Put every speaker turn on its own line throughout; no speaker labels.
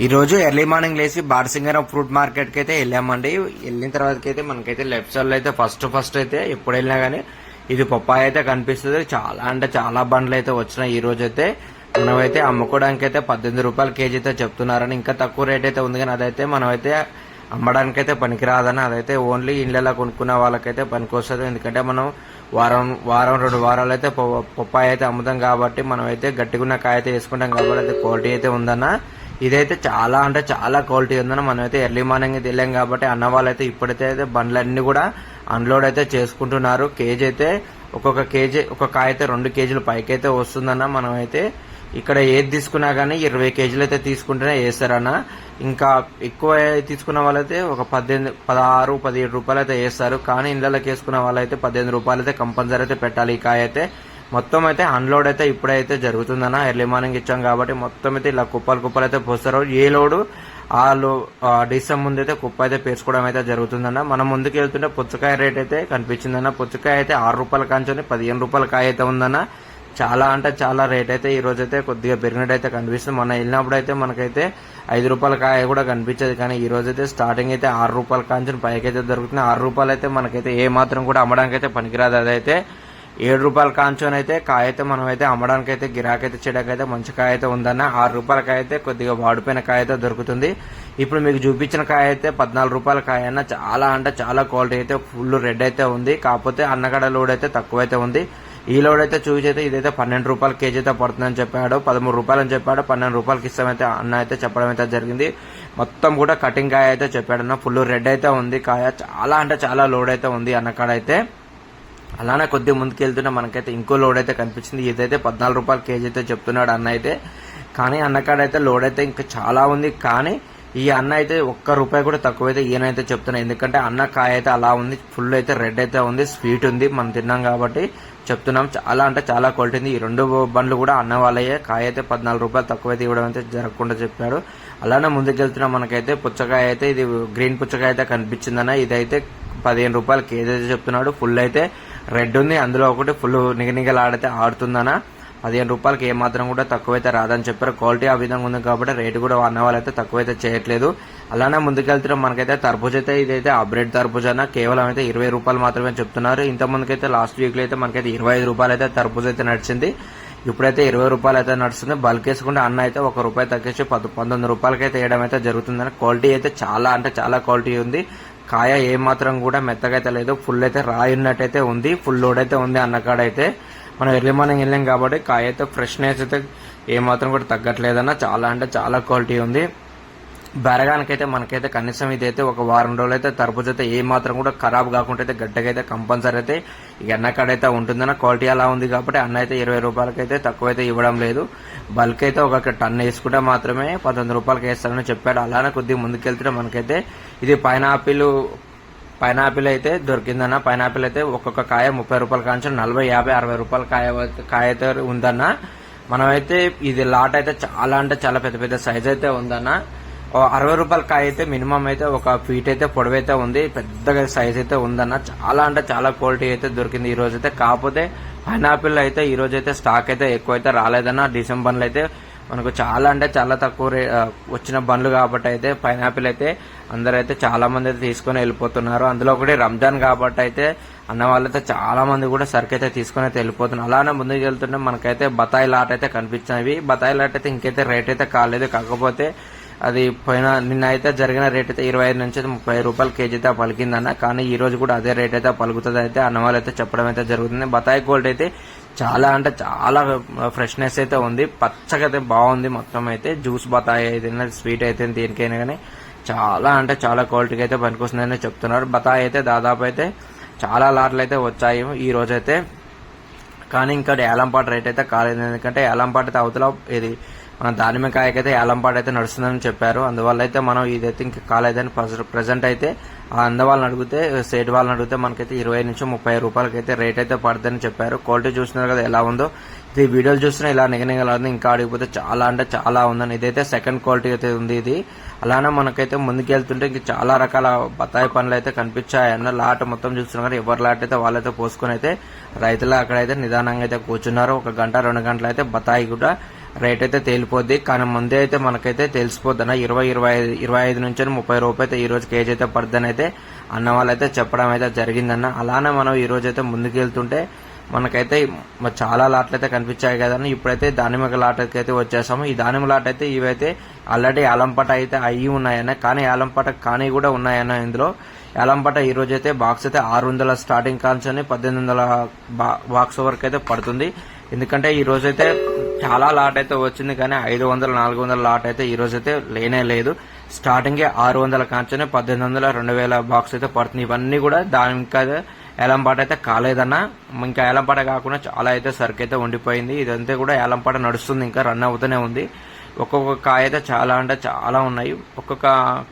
ఈ రోజు early morning లేచి బాటసింగరం ఫ్రూట్ మార్కెట్ కి అయితే వెళ్ళామండి. వెళ్ళిన తర్వాత అయితే మనకైతే లెఫ్ట్ సైడ్ లో అయితే ఫస్ట్ అయితే ఎప్పుడు వెళ్ళినా గానీ ఇది పప్పాయ అయితే కనిపిస్తుంది. చాలా అంటే చాలా బండ్లు అయితే వచ్చినాయి. ఈ రోజు అయితే మనమైతే అమ్ముకోవడానికి అయితే 18 రూపాయల కేజీ అయితే చెప్తున్నారని, ఇంకా తక్కువ రేట్ అయితే ఉంది కానీ అదైతే మనమైతే అమ్మడానికి అయితే పనికిరాదని, అదైతే ఓన్లీ ఇళ్ళలో కొనుక్కున్న వాళ్ళకైతే పనికొస్తుంది. ఎందుకంటే మనం వారం 2 వారాలు అయితే పప్పాయ అయితే అమ్ముతాం కాబట్టి మనం అయితే గట్టిగున్న కాయ అయితే వేసుకుంటాం కాబట్టి అయితే క్వాలిటీ అయితే ఉందన్న. ఇదైతే చాలా అంటే చాలా క్వాలిటీ ఉందన్న. మనం అయితే ఎర్లీ మార్నింగ్ అయితే వెళ్ళాం కాబట్టి అన్న వాళ్ళైతే ఇప్పుడైతే బండ్లన్నీ కూడా అన్లోడ్ అయితే చేసుకుంటున్నారు. కేజీ అయితే ఒక్కొక్క కేజీ ఒక కాయ అయితే 2 కేజీలు పైకి అయితే వస్తుందన్న. మనం అయితే ఇక్కడ ఏది తీసుకున్నా గానీ 20 కేజీలు అయితే తీసుకుంటేనే వేస్తారన్న. ఇంకా ఎక్కువ తీసుకున్న వాళ్ళైతే ఒక 16, 17 రూపాయలు అయితే వేస్తారు. కానీ ఇళ్ళకి వేసుకున్న వాళ్ళైతే 18 రూపాయలు అయితే కంపల్సరీ అయితే పెట్టాలి. ఈ కాయ అయితే మొత్తం అయితే అన్లోడ్ అయితే ఇప్పుడైతే జరుగుతుందన్న. ఎర్లీ మార్నింగ్ ఇచ్చాం కాబట్టి మొత్తం అయితే ఇలా కుప్పలు అయితే పోస్తారు. ఏ లోడు ఆ డిసెంబర్ ముందు అయితే కుప్ప అయితే పేర్చుకోవడం అయితే జరుగుతుందన్న. మనం ముందుకు వెళ్తుంటే పుచ్చకాయ రేట్ అయితే కనిపించిందన్న. పుచ్చకాయ అయితే 6 రూపాయల కాంచొని 15 రూపాయల కాయ అయితే ఉందన్న. చాలా అంటే చాలా రేట్ అయితే ఈ రోజు అయితే కొద్దిగా పెరిగినట్టు అయితే కనిపిస్తుంది. మొన్న వెళ్ళినప్పుడు అయితే మనకైతే 5 రూపాయల కాయ కూడా కనిపించేది. కానీ ఈ రోజు అయితే స్టార్టింగ్ అయితే 6 రూపాయల కాంచొని పైకి అయితే దొరుకుతుంది. 6 రూపాయలు అయితే మనకైతే ఏ మాత్రం కూడా అమ్మడానికి అయితే పనికిరాదు. అదైతే 7 రూపాయల కాంచొని అయితే కాయ అయితే మనం అయితే అమ్మడానికి అయితే గిరాకైతే చేయడానికి అయితే మంచి కాయ అయితే ఉందన్న. 6 రూపాయల కాయ అయితే కొద్దిగా వాడిపోయిన కాయ అయితే దొరుకుతుంది. ఇప్పుడు మీకు చూపించిన కాయ అయితే 14 రూపాయల కాయ అన్న. చాలా అంటే చాలా క్వాలిటీ అయితే ఫుల్ రెడ్ అయితే ఉంది. కాకపోతే అన్నగడ లోడ్ అయితే తక్కువ అయితే ఉంది. ఈ లోడ్ అయితే చూసి అయితే ఇదైతే 12 రూపాయల కేజీ అయితే పడుతుందని చెప్పాడు. 13 రూపాయలు అని చెప్పాడు. 12 రూపాయలకి ఇస్తామైతే అన్న అయితే చెప్పడం అయితే జరిగింది. మొత్తం కూడా కటింగ్ కాయ అయితే చెప్పాడన్న. ఫుల్ రెడ్ అయితే ఉంది కాయ. చాలా అంటే చాలా లోడ్ అయితే ఉంది అన్నకాడ అయితే. అలానే కొద్దిగా ముందుకు వెళ్తుంటే మనకైతే ఇంకో లోడ్ అయితే కనిపించింది. ఇదైతే 14 రూపాయల కేజీ అయితే చెప్తున్నాడు అన్న అయితే. కానీ అన్నకాడ అయితే లోడ్ అయితే ఇంకా చాలా ఉంది. కానీ ఈ అన్న అయితే 1 రూపాయి కూడా తక్కువైతే ఈయనైతే చెప్తున్నా. ఎందుకంటే అన్న కాయ అయితే అలా ఉంది. ఫుల్ అయితే రెడ్ అయితే ఉంది. స్వీట్ ఉంది. మనం తిన్నాం కాబట్టి చెప్తున్నాం. చాలా అంటే చాలా క్వాలిటీ ఉంది. ఈ 2 బండ్లు కూడా అన్న వాళ్ళయ్యే. కాయ అయితే 14 రూపాయలు తక్కువైతే ఇవ్వడం అయితే జరగకుండా చెప్పాడు. అలానే ముందుకు వెళ్తున్నా మనకైతే పుచ్చకాయ అయితే ఇది గ్రీన్ పుచ్చకాయ అయితే కనిపించిందన్న. ఇదైతే 15 రూపాయల కేజీ అయితే చెప్తున్నాడు. ఫుల్ అయితే రెడ్ ఉంది. అందులో ఒకటి ఫుల్ నిగనిగలాడితే ఆడుతుందన్న. 15 రూపాయలకి ఏమాత్రం కూడా తక్కువైతే రాదని చెప్పారు. క్వాలిటీ ఆ విధంగా ఉంది కాబట్టి రేటు కూడా అన్న వాళ్ళైతే తక్కువైతే చేయట్లేదు. అలానే ముందుకెళ్తున్నాం మనకైతే తర్బూజ్ అయితే ఇదైతే హైబ్రిడ్ తర్బూజ్ అన్న. కేవలం అయితే 20 రూపాయలు మాత్రమే చెప్తున్నారు. ఇంత ముందుకైతే లాస్ట్ వీక్ లో అయితే మనకైతే 25 రూపాయలు అయితే తర్బూజ్ అయితే నడిచింది. ఇప్పుడైతే 20 రూపాయలు అయితే నడుస్తుంది. బల్క్ వేసుకుంటే అన్న అయితే 1 రూపాయి తగ్గించి 19 రూపాయలకైతే వేయడం అయితే జరుగుతుందని. క్వాలిటీ అయితే చాలా అంటే చాలా క్వాలిటీ ఉంది. కాయ ఏమాత్రం కూడా మెత్తగా అయితే లేదు. ఫుల్ అయితే రాయి ఉన్నట్టయితే ఉంది. ఫుల్ లోడ్ అయితే ఉంది అన్నకాడ అయితే. మనం ఎర్లీ మార్నింగ్ వెళ్ళాం కాబట్టి కాయ అయితే ఫ్రెష్నెస్ అయితే ఏమాత్రం కూడా తగ్గట్లేదన్న. చాలా అంటే చాలా క్వాలిటీ ఉంది. బెరగానికైతే మనకైతే కనీసం ఇదైతే ఒక వారం రోజులు అయితే తర్బూజ్ అయితే ఏ మాత్రం కూడా ఖరాబ్ కాకుండా అయితే గడ్డగా అయితే కంపల్సరీ అయితే ఈ అన్నకాడ అయితే ఉంటుందన్న. క్వాలిటీ అలా ఉంది కాబట్టి అన్న అయితే 20 రూపాయలకైతే తక్కువైతే ఇవ్వడం లేదు. బల్క్ అయితే ఒక టన్ వేసుకుంటే మాత్రమే 19 రూపాయలకి వేస్తారని చెప్పాడు. అలానే కొద్దిగా ముందుకెళ్తే మనకైతే ఇది పైనాపిల్ అయితే దొరికిందన్న. పైనాపిల్ అయితే ఒక్కొక్క కాయ 30 రూపాయల కాంచి 40, 50, 60 రూపాయల కాయ అయితే ఉందన్న. మనమైతే ఇది లాట్ అయితే చాలా అంటే చాలా పెద్ద పెద్ద సైజ్ అయితే ఉందన్న. 60 రూపాయల కాయ అయితే మినిమం అయితే 1 ఫీట్ అయితే పొడవైతే ఉంది. పెద్దగా సైజ్ అయితే ఉందన్న. చాలా అంటే చాలా క్వాలిటీ అయితే దొరికింది ఈ రోజు అయితే. కాకపోతే పైనాపిల్ అయితే ఈ రోజు అయితే స్టాక్ అయితే ఎక్కువైతే రాలేదన్న. డిసెంబర్ బండ్లు అయితే మనకు చాలా అంటే చాలా తక్కువ వచ్చిన బండ్లు కాబట్టి అయితే పైనాపిల్ అయితే అందరూ అయితే చాలా మంది అయితే తీసుకుని వెళ్ళిపోతున్నారు. అందులో ఒకటి రంజాన్ కాబట్టి అయితే అన్న వాళ్ళైతే చాలా మంది కూడా సరుకు అయితే తీసుకుని అయితే వెళ్ళిపోతున్నారు. అలానే ముందుకు వెళ్తుంటే మనకైతే బతాయి లాట్ అయితే కనిపించినవి. బతాయి లాట్ అయితే ఇంకైతే రేట్ అయితే కాలేదు. కాకపోతే అది నిన్న అయితే జరిగిన రేట్ అయితే 25 నుంచి 30 రూపాయల కేజీ అయితే పలికిందన్న. కానీ ఈ రోజు కూడా అదే రేట్ అయితే పలుకుతుంది అయితే అన్న వాళ్ళు అయితే చెప్పడం అయితే జరుగుతుంది. బతాయి గోల్డ్ అయితే చాలా అంటే చాలా ఫ్రెష్నెస్ అయితే ఉంది. పచ్చగా అయితే బాగుంది. మొత్తం అయితే జ్యూస్ బతాయి అయితే స్వీట్ అయితే దేనికైనా కానీ చాలా అంటే చాలా క్వాలిటీకి అయితే పనికొస్తుందని చెప్తున్నారు. బతాయి అయితే దాదాపు అయితే చాలా లాట్లు అయితే వచ్చాయి ఈ రోజైతే. కానీ ఇంకా ఏలంపాట రేట్ అయితే కాలేదు. ఎందుకంటే ఏలంపాట అయితే అవతల ఇది మన దానిమ్మకాయకైతే ఏలంపాట అయితే నడుస్తుందని చెప్పారు. అందువల్ల అయితే మనం ఇదైతే ఇంకా కాలేదని ప్రజెంట్ అయితే అందవాళ్ళని అడిగితే సేట్ వాళ్ళని అడిగితే మనకైతే 20 నుంచి 30 రూపాయలకి అయితే రేట్ అయితే పడుతుందని చెప్పారు. క్వాలిటీ చూస్తున్నారు కదా ఎలా ఉందో. ఇది వీడియోలు చూస్తున్నా ఇలా నిగనిగలాది. ఇంకా అడిగిపోతే చాలా అంటే చాలా ఉందని. ఇదైతే సెకండ్ క్వాలిటీ అయితే ఉంది ఇది. అలానే మనకైతే ముందుకెళ్తుంటే ఇంక చాలా రకాల బత్తాయి పండ్లు అయితే కనిపించాయి అన్న. లాట్ మొత్తం చూస్తున్నారు. ఎవరి లాట్ అయితే వాళ్ళైతే పోసుకొని అయితే రైతులు అక్కడైతే నిదానంగా అయితే కూర్చున్నారు. 1 గంట 2 గంటలు అయితే బత్తాయి కూడా రేట్ అయితే తేలిపోద్ది. కానీ ముందే అయితే మనకైతే తెలిసిపోద్దన్న 25 నుంచి 30 రూపాయలు అయితే ఈ రోజు కేజీ అయితే పడుతుందని అయితే అన్న వాళ్ళైతే చెప్పడం అయితే జరిగిందన్న. అలానే మనం ఈ రోజు అయితే ముందుకు వెళ్తుంటే మనకైతే చాలా లాట్లు అయితే కనిపించాయి కదన్న. ఇప్పుడైతే దానిమ్మ లాటకి అయితే వచ్చేసాము. ఈ దానిమ్మ లాట్ అయితే ఇవైతే ఆల్రెడీ యాలంపాట అయితే అయ్యి ఉన్నాయన్న, కానీ యాలంపాట కానీ కూడా ఉన్నాయన్న. ఇందులో యాలంపాట ఈ రోజు అయితే బాక్స్ అయితే 600 స్టార్టింగ్ కాన్సని 1800 బాక్స్ వరకు అయితే పడుతుంది. ఎందుకంటే ఈ రోజు అయితే చాలా లాట్ అయితే వచ్చింది, కానీ 500 400 లాట్ అయితే ఈ రోజు అయితే లేనే లేదు. స్టార్టింగ్ 600 కాంచనే 1800 2000 బాక్స్ అయితే పడుతుంది. ఇవన్నీ కూడా దాని ఇంకా ఏలంపాట అయితే కాలేదన్న. ఇంకా ఏలంపాట కాకుండా చాలా అయితే సరుకు అయితే ఉండిపోయింది. ఇదంతా కూడా ఏలంపాట నడుస్తుంది, ఇంకా రన్ అవుతూనే ఉంది. ఒక్కొక్క కాయ అయితే చాలా అంటే చాలా ఉన్నాయి. ఒక్కొక్క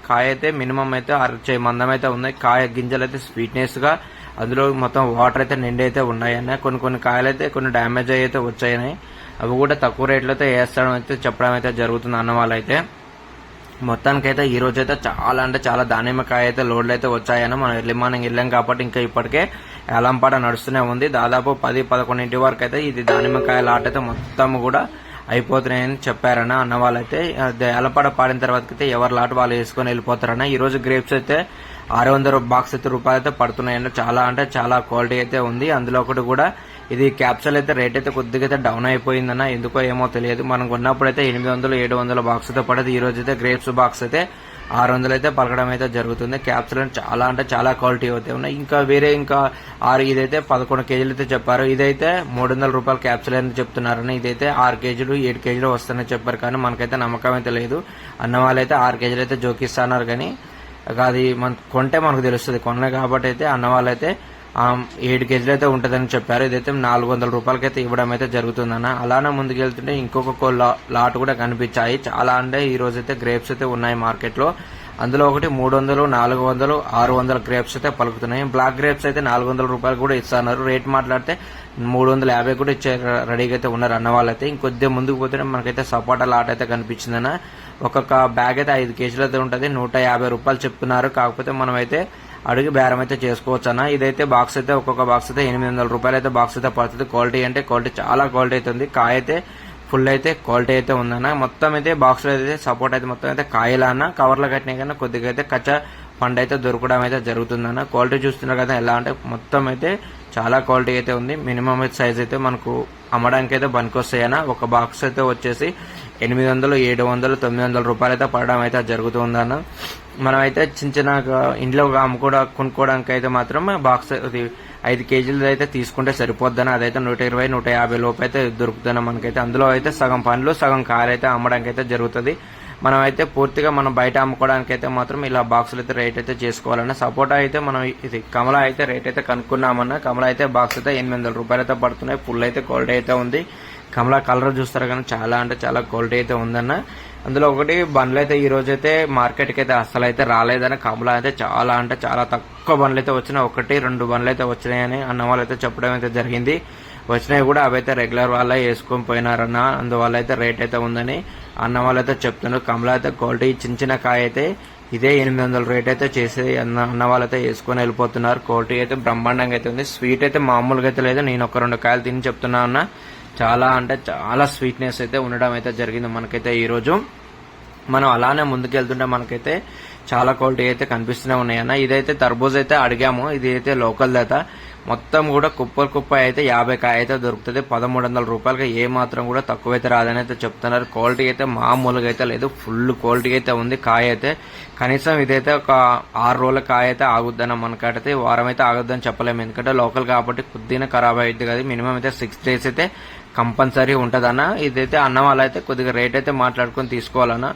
కాయ అయితే మినిమం అయితే 6 మందం అయితే ఉన్నాయి. కాయ గింజలు అయితే స్వీట్నెస్ గా, అందులో మొత్తం వాటర్ అయితే నిండి అయితే ఉన్నాయన్న. కొన్ని కాయలు అయితే కొన్ని డ్యామేజ్ అయితే వచ్చాయి. అవి కూడా తక్కువ రేట్లో అయితే వేస్తాడం అయితే చెప్పడం అయితే జరుగుతుంది అన్న వాళ్ళైతే. మొత్తానికైతే ఈ రోజు అయితే చాలా అంటే చాలా దానిమ్మకాయ అయితే లోడ్లు అయితే వచ్చాయని మనం ఎర్లీ మార్నింగ్ వెళ్ళాం కాబట్టి ఇంకా ఇప్పటికే ఏలంపాట నడుస్తూనే ఉంది. దాదాపు 10-11 వరకు అయితే ఇది దానిమ్మకాయ లాట్ అయితే మొత్తం కూడా అయిపోతున్నాయని చెప్పారన్న అన్న వాళ్ళైతే. ఏలంపాట పాడిన తర్వాత అయితే ఎవరి లాట్ వాళ్ళు వేసుకొని వెళ్ళిపోతారన్న. ఈ రోజు గ్రేప్స్ అయితే 600 బాక్స్ అయితే రూపాయలు అయితే పడుతున్నాయండి. చాలా అంటే చాలా క్వాలిటీ అయితే ఉంది. అందులో ఒకటి కూడా ఇది క్యాప్సూల్ అయితే రేట్ అయితే కొద్దిగా అయితే డౌన్ అయిపోయిందన్న, ఎందుకో ఏమో తెలియదు. మనం కొన్నప్పుడు అయితే 800-700 బాక్స్ అయితే పడదు. ఈ రోజు అయితే గ్రేప్స్ బాక్స్ అయితే 600 అయితే పలకడం అయితే జరుగుతుంది. క్యాప్సూల్ చాలా అంటే చాలా క్వాలిటీ అయితే ఉన్నాయి. ఇంకా వేరే ఇంకా ఇదైతే 11 కేజీలు అయితే చెప్పారు. ఇదైతే 300 రూపాయల క్యాప్సూల్ అని చెప్తున్నారని. ఇదైతే 6 కేజీలు 7 కేజీలు వస్తాయని చెప్పారు, కానీ మనకైతే నమ్మకం అయితే లేదు. అన్న వాళ్ళైతే 6 కేజీలు అయితే జోకిస్తున్నారు, కానీ అది మన కొంటే మనకు తెలుస్తుంది. కొన్న కాబట్టి అయితే అన్న వాళ్ళైతే 7 కేజీలు అయితే ఉంటుందని చెప్పారు. ఇదైతే 400 రూపాయలకి అయితే ఇవ్వడం అయితే జరుగుతుందన్న. అలానే ముందుకెళ్తుంటే ఇంకొక లాట్ కూడా కనిపించాయి. చాలా అంటే ఈ రోజు అయితే గ్రేప్స్ అయితే ఉన్నాయి మార్కెట్ లో. అందులో ఒకటి 300, 400, 600 గ్రేప్స్ అయితే పలుకుతున్నాయి. బ్లాక్ గ్రేప్స్ అయితే 400 రూపాయలు కూడా ఇస్తున్నారు. రేట్ మాట్లాడితే 350 కూడా ఇచ్చే రెడీగా అయితే ఉన్నారు అన్న వాళ్ళైతే. ఇంకొద్దిగా ముందుకు పోతే మనకైతే సపోటా లాట్ అయితే కనిపించిందన్న. ఒక్కొక్క బ్యాగ్ అయితే 5 కేజీలు అయితే ఉంటుంది. 150 రూపాయలు చెప్తున్నారు. కాకపోతే మనం అయితే అడిగి బేరం అయితే చేసుకోవచ్చు అన్న. ఇదైతే బాక్స్ అయితే ఒక్కొక్క బాక్స్ అయితే 800 రూపాయలు అయితే బాక్స్ అయితే పడుతుంది. క్వాలిటీ అంటే క్వాలిటీ చాలా క్వాలిటీ అయితే ఉంది. కాయ అయితే ఫుల్ అయితే క్వాలిటీ అయితే ఉందన్న. మొత్తం అయితే బాక్స్ లో అయితే సపోర్ట్ అయితే మొత్తం అయితే కాయలా అన్న. కవర్లో కట్టినా కన్నా కొద్దిగా అయితే కచ్చా పండు అయితే దొరకడం అయితే జరుగుతుందన్న. క్వాలిటీ చూస్తున్నారు కదా ఎలా అంటే మొత్తం అయితే చాలా క్వాలిటీ అయితే ఉంది. మినిమం అయితే సైజ్ అయితే మనకు అమ్మడానికి అయితే పనికొస్తాయన్న. ఒక బాక్స్ అయితే వచ్చేసి 800, 700, 900 రూపాయలు అయితే పడడం అయితే జరుగుతుందన్న. మనం అయితే చిన్న ఇంట్లో కొనుక్కోవడానికి అయితే మాత్రం బాక్స్ 5 కేజీలు అయితే తీసుకుంటే సరిపోద్దని. అదైతే 120, 150 లోపు అయితే దొరుకుతుంది మనకైతే. అందులో అయితే సగం పండ్లు సగం కాయలు అయితే అమ్మడానికి అయితే జరుగుతుంది. మనం అయితే పూర్తిగా మనం బయట అమ్ముకోవడానికి అయితే మాత్రం ఇలా బాక్సులు అయితే రేట్ అయితే చేసుకోవాలన్న. సపోటా అయితే మనం ఇది కమలా అయితే రేట్ అయితే కనుక్కున్నామన్న. కమలా అయితే బాక్స్ అయితే 800 రూపాయలు అయితే పడుతున్నాయి. ఫుల్ అయితే క్వాలిటీ అయితే ఉంది. కమలా కలర్ చూస్తారు కానీ చాలా అంటే చాలా క్వాలిటీ అయితే ఉందన్న. అందులో ఒకటి బండ్లు అయితే ఈ రోజు అయితే మార్కెట్కి అయితే అస్సలు అయితే రాలేదని. కమలా అయితే చాలా అంటే చాలా తక్కువ బండ్లు అయితే వచ్చినాయి. 1-2 బండ్లు అయితే వచ్చినాయని అన్న వాళ్ళు అయితే చెప్పడం అయితే జరిగింది. వచ్చినాయి కూడా అవైతే రెగ్యులర్ వాళ్ళే వేసుకొని పోయినారన్న. అందువల్ల అయితే రేట్ అయితే ఉందని అన్న వాళ్ళు అయితే చెప్తున్నారు. కమలా అయితే క్వాలిటీ చిన్న కాయ అయితే ఇదే 800 రేట్ అయితే చేసేది అన్న వాళ్ళైతే వేసుకొని వెళ్ళిపోతున్నారు. క్వాలిటీ అయితే బ్రహ్మాండంగా అయితే ఉంది. స్వీట్ అయితే మామూలుగా అయితే లేదు. నేను 1-2 కాయలు తిని చెప్తున్నా అన్న. చాలా అంటే చాలా స్వీట్నెస్ అయితే ఉండడం అయితే జరిగింది మనకైతే ఈ రోజు. మనం అలానే ముందుకెళ్తుంటే మనకైతే చాలా క్వాలిటీ అయితే కనిపిస్తూనే ఉన్నాయన్న. ఇదైతే తర్బూజ్ అయితే అడిగాము. ఇది అయితే లోకల్ దాత మొత్తం కూడా కుప్ప అయితే 50 కాయ అయితే దొరుకుతుంది. 1300 రూపాయలకి ఏ మాత్రం కూడా తక్కువైతే రాదని అయితే చెప్తున్నారు. క్వాలిటీ అయితే మామూలుగా అయితే లేదు. ఫుల్ క్వాలిటీ అయితే ఉంది. కాయ అయితే కనీసం ఇదైతే ఒక 6 రోజుల కాయ అయితే ఆగుద్దన్న. మనకైతే వారం అయితే ఆగుద్దని చెప్పలేము, ఎందుకంటే లోకల్ కాబట్టి కొద్దిగా ఖరాబ్ అయ్యింది కదా. మినిమం అయితే 6 days అయితే కంపల్సరీ ఉంటదన్న. ఇదైతే అన్న వాళ్ళైతే కొద్దిగా రేట్ అయితే మాట్లాడుకొని తీసుకోవాలన్న.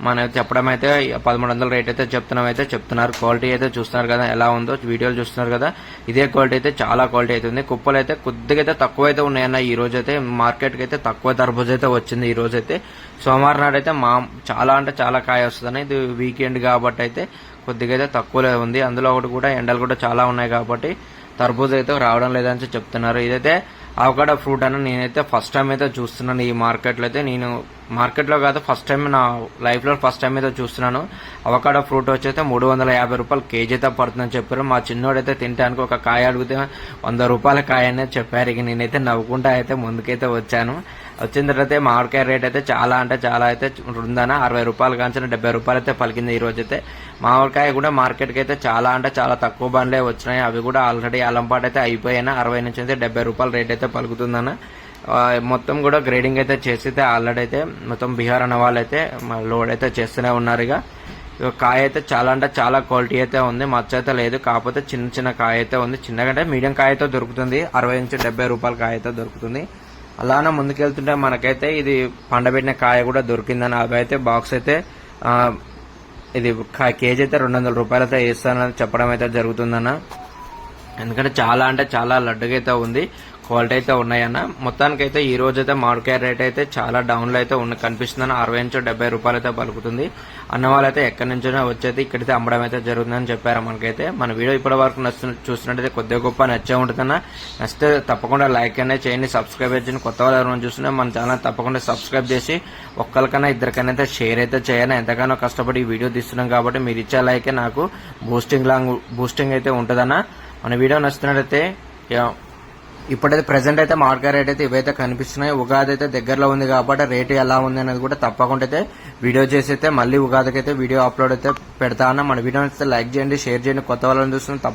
మనం చెప్పడం అయితే 1300 రేట్ అయితే చెప్తున్నారు. క్వాలిటీ అయితే చూస్తున్నారు కదా ఎలా ఉందో, వీడియోలు చూస్తున్నారు కదా. ఇదే క్వాలిటీ అయితే చాలా క్వాలిటీ అయితే ఉంది. కుప్పలు అయితే కొద్దిగా అయితే తక్కువ అయితే ఉన్నాయన్న. ఈ రోజు అయితే మార్కెట్కి అయితే తక్కువ తర్బూజ్ అయితే వచ్చింది. ఈ రోజు అయితే సోమవారం నాడు అయితే చాలా అంటే చాలా కాయ వస్తుందని. ఇది వీకెండ్ కాబట్టి అయితే కొద్దిగా అయితే తక్కువలో ఉంది. అందులో ఒకటి కూడా ఎండలు కూడా చాలా ఉన్నాయి కాబట్టి తర్బూజ్ అయితే రావడం లేదని చెప్తున్నారు. ఇదైతే అవకాడో ఫ్రూట్ అని నేనైతే ఫస్ట్ టైం అయితే చూస్తున్నాను ఈ మార్కెట్లో అయితే. నేను మార్కెట్లో కాదు ఫస్ట్ టైం నా లైఫ్లో ఫస్ట్ టైం అయితే చూస్తున్నాను. అవకాడో ఫ్రూట్ వచ్చైతే 350 రూపాయలు కేజీ అయితే పడుతుందని చెప్పారు. మా చిన్నోడైతే తినడానికి ఒక కాయ అడిగితే 100 రూపాయల కాయ అనేది చెప్పారు. ఇక నేనైతే నవ్వుకుంటా అయితే ముందుకైతే వచ్చాను. వచ్చిన తర్వాత మామిడికాయ రేట్ అయితే చాలా అంటే చాలా అయితే ఉందన్న 60 రూపాయలు కాంచిన 70 రూపాయలు అయితే పలికింది ఈ రోజు అయితే. మామిడికాయ కూడా మార్కెట్కి అయితే చాలా అంటే చాలా తక్కువ బండ్లే వచ్చినాయి. అవి కూడా ఆల్రెడీ అలంపాటు అయితే అయిపోయినా 60 నుంచి అయితే 70 రూపాయల రేట్ అయితే పలుకుతుందన్న. మొత్తం కూడా గ్రేడింగ్ అయితే చేసి అయితే ఆల్రెడీ అయితే మొత్తం బీహార్ అన్న వాళ్ళు అయితే లోడ్ అయితే చేస్తూనే ఉన్నారు. ఇక కాయ అయితే చాలా అంటే చాలా క్వాలిటీ అయితే ఉంది, మచ్చ అయితే లేదు. కాకపోతే చిన్న చిన్న కాయ అయితే ఉంది, చిన్నగా మీడియం కాయ అయితే దొరుకుతుంది. 60 నుంచి 70 రూపాయల కాయ అయితే దొరుకుతుంది. అలానే ముందుకెళ్తుంటే మనకైతే ఇది పండబెట్టిన కాయ కూడా దొరికిందని. అవి అయితే బాక్స్ అయితే ఇది కేజీ అయితే 200 రూపాయలు అయితే వేస్తానని చెప్పడం అయితే జరుగుతుందన్న. ఎందుకంటే చాలా అంటే చాలా లడ్డుగా అయితే ఉంది, క్వాలిటీ అయితే ఉన్నాయన్న. మొత్తానికైతే ఈ రోజు అయితే మామిడికాయ రేట్ అయితే చాలా డౌన్ లో అయితే కనిపిస్తుందని. 60 నుంచి 70 రూపాయలు అయితే పలుకుతుంది. అన్న వాళ్ళైతే ఎక్కడి నుంచో వచ్చేది ఇక్కడైతే అమ్మడం అయితే జరుగుతుందని చెప్పారు మనకైతే. మన వీడియో ఇప్పటి వరకు చూసినట్టయితే కొద్దిగా గొప్ప నచ్చే ఉంటుందన్న. నచ్చితే తప్పకుండా లైక్ అనేది చేయండి, సబ్స్క్రైబ్ చేయండి. కొత్త వాళ్ళు ఎవరైనా చూసినా మన ఛానల్ తప్పకుండా సబ్స్క్రైబ్ చేసి ఒక్కరికైనా ఇద్దరికైనా అయితే షేర్ అయితే చేయాలి. ఎంతగానో కష్టపడి ఈ వీడియో తీస్తున్నాం కాబట్టి మీరు ఇచ్చే లైకే నాకు బూస్టింగ్ అయితే ఉంటుందన్న. మన వీడియో నచ్చినట్టయితే ఇప్పుడైతే ప్రెసెంట్ అయితే మామిడికాయ రేట్ అయితే ఇవైతే కనిపిస్తున్నాయి. ఉగాది అయితే దగ్గరలో ఉంది కాబట్టి రేటు ఎలా ఉంది అనేది కూడా తప్పకుండా అయితే వీడియో చేసి అయితే మళ్ళీ ఉగాదికి అయితే వీడియో అప్లోడ్ అయితే పెడతా అన్న. మన వీడియో అయితే లైక్ చేయండి, షేర్ చేయండి. కొత్త వాళ్ళని చూస్తున్న